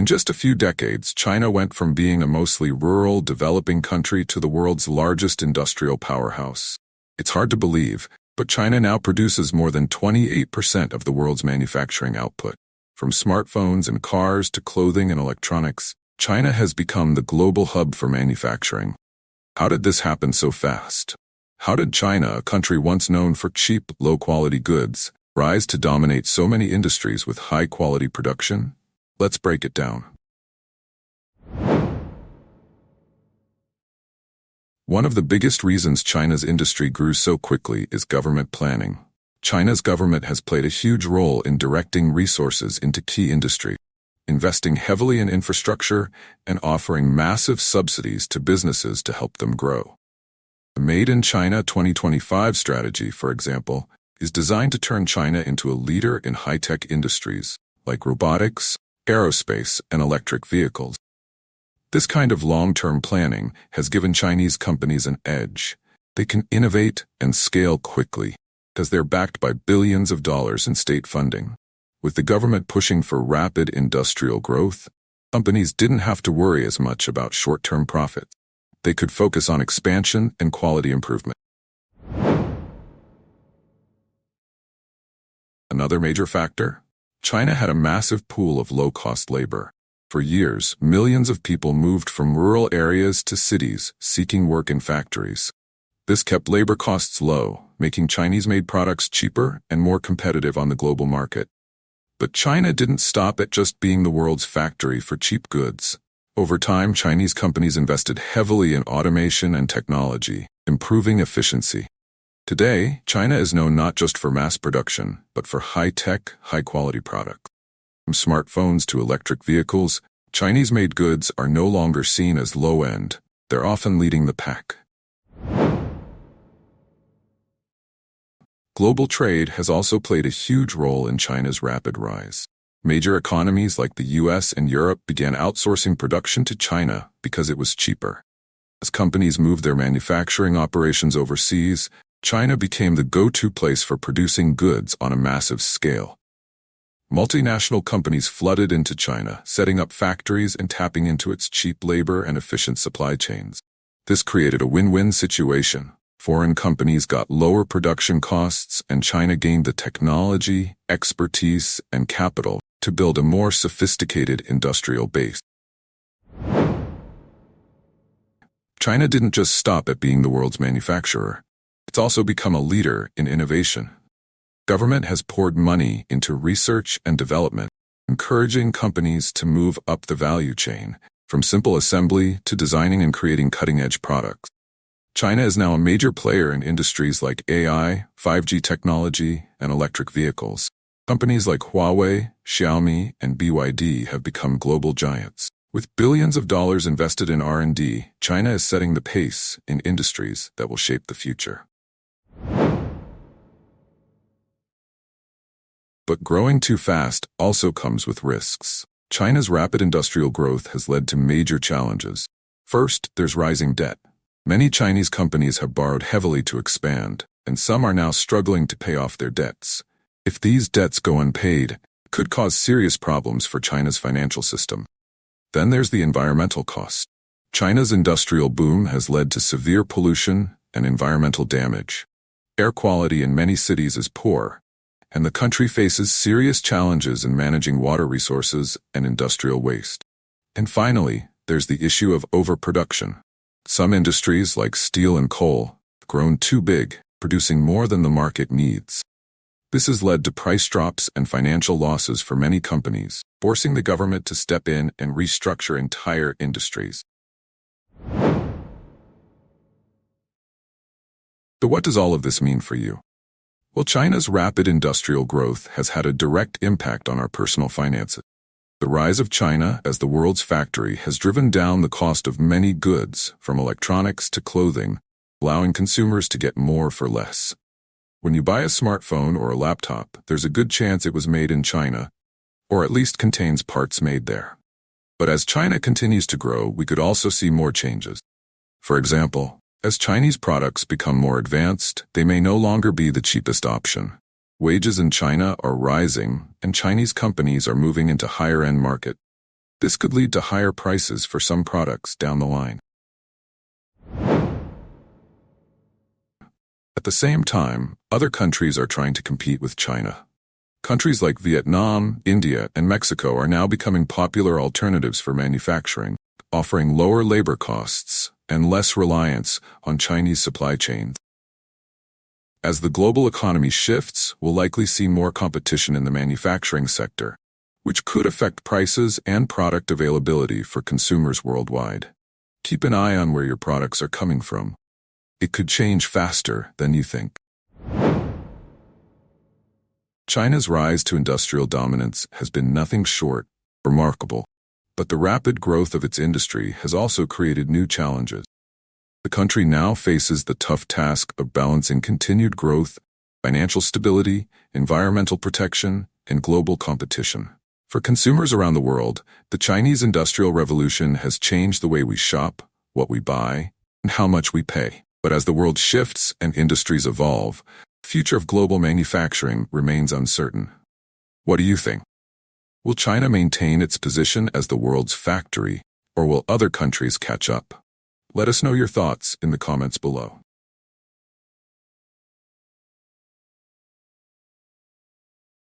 In just a few decades, China went from being a mostly rural, developing country to the world's largest industrial powerhouse. It's hard to believe, but China now produces more than 28% of the world's manufacturing output. From smartphones and cars to clothing and electronics, China has become the global hub for manufacturing. How did this happen so fast? How did China, a country once known for cheap, low-quality goods, rise to dominate so many industries with high-quality production? Let's break it down. One of the biggest reasons China's industry grew so quickly is government planning. China's government has played a huge role in directing resources into key industry, investing heavily in infrastructure and offering massive subsidies to businesses to help them grow. The Made in China 2025 strategy, for example, is designed to turn China into a leader in high-tech industries like robotics, aerospace, and electric vehicles. This kind of long-term planning has given Chinese companies an edge. They can innovate and scale quickly because they're backed by billions of dollars in state funding. With the government pushing for rapid industrial growth, companies didn't have to worry as much about short-term profits. They could focus on expansion and quality improvement. Another major factor? China had a massive pool of low-cost labor. For years, millions of people moved from rural areas to cities, seeking work in factories. This kept labor costs low, making Chinese-made products cheaper and more competitive on the global market. But China didn't stop at just being the world's factory for cheap goods. Over time, Chinese companies invested heavily in automation and technology, improving efficiency. Today, China is known not just for mass production, but for high-tech, high-quality products. From smartphones to electric vehicles, Chinese-made goods are no longer seen as low-end. They're often leading the pack. Global trade has also played a huge role in China's rapid rise. Major economies like the US and Europe began outsourcing production to China because it was cheaper. As companies moved their manufacturing operations overseas, China became the go-to place for producing goods on a massive scale. Multinational companies flooded into China, setting up factories and tapping into its cheap labor and efficient supply chains. This created a win-win situation. Foreign companies got lower production costs, and China gained the technology, expertise, and capital to build a more sophisticated industrial base. China didn't just stop at being the world's manufacturer. It's also become a leader in innovation. Government has poured money into research and development, encouraging companies to move up the value chain, from simple assembly to designing and creating cutting-edge products. China is now a major player in industries like AI, 5G technology, and electric vehicles. Companies like Huawei, Xiaomi, and BYD have become global giants. With billions of dollars invested in R&D, China is setting the pace in industries that will shape the future. But growing too fast also comes with risks. China's rapid industrial growth has led to major challenges. First, there's rising debt. Many Chinese companies have borrowed heavily to expand, and some are now struggling to pay off their debts. If these debts go unpaid, it could cause serious problems for China's financial system. Then there's the environmental cost. China's industrial boom has led to severe pollution and environmental damage. Air quality in many cities is poor, and the country faces serious challenges in managing water resources and industrial waste. And finally, there's the issue of overproduction. Some industries, like steel and coal, have grown too big, producing more than the market needs. This has led to price drops and financial losses for many companies, forcing the government to step in and restructure entire industries. So what does all of this mean for you? Well, China's rapid industrial growth has had a direct impact on our personal finances. The rise of China as the world's factory has driven down the cost of many goods, from electronics to clothing, allowing consumers to get more for less. When you buy a smartphone or a laptop, there's a good chance it was made in China, or at least contains parts made there. But as China continues to grow, we could also see more changes. For example, as Chinese products become more advanced, they may no longer be the cheapest option. Wages in China are rising, and Chinese companies are moving into higher-end markets. This could lead to higher prices for some products down the line. At the same time, other countries are trying to compete with China. Countries like Vietnam, India, and Mexico are now becoming popular alternatives for manufacturing, offering lower labor costs and less reliance on Chinese supply chains. As the global economy shifts, we'll likely see more competition in the manufacturing sector, which could affect prices and product availability for consumers worldwide. Keep an eye on where your products are coming from. It could change faster than you think. China's rise to industrial dominance has been nothing short of remarkable, but the rapid growth of its industry has also created new challenges. The country now faces the tough task of balancing continued growth, financial stability, environmental protection, and global competition. For consumers around the world, the Chinese Industrial Revolution has changed the way we shop, what we buy, and how much we pay. But as the world shifts and industries evolve, the future of global manufacturing remains uncertain. What do you think? Will China maintain its position as the world's factory, or will other countries catch up? Let us know your thoughts in the comments below.